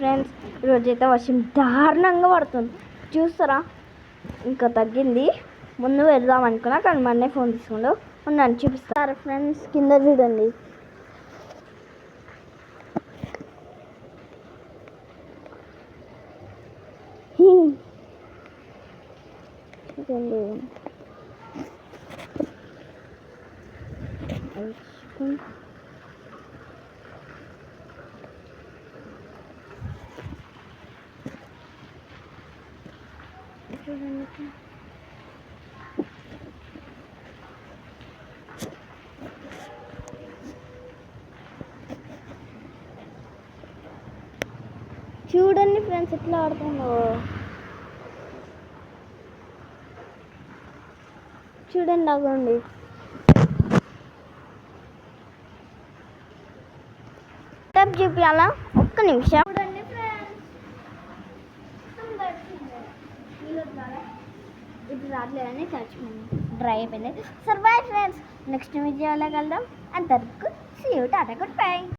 Friends, ఈరోజైతే వర్షం దారుణంగా పడుతుంది. చూస్తారా, ఇంకా తగ్గింది. ముందు వెళ్దాం అనుకున్నా, కానీ మా అన్నయ్య ఫోన్ తీసుకుంటూ ఉన్నాను. చూపిస్తారు ఫ్రెండ్స్, కింద చూడండి. చూడండి ఫ్రెండ్స్, ఎట్లా ఆడుతుందో చూడండి. ఆగండి, టప్ చూపించాలా? ఒక్క నిమిషం. చూడండి ఫ్రెండ్స్, ఇప్పుడు రావట్లేదని చచ్చిపోయింది, డ్రై అయిపోయింది. సరే బాయ్ ఫ్రెండ్స్, నెక్స్ట్ వీడియోలో కలుద్దాం. అంతవరకు సీ యూ, టాటా, గుడ్ బై.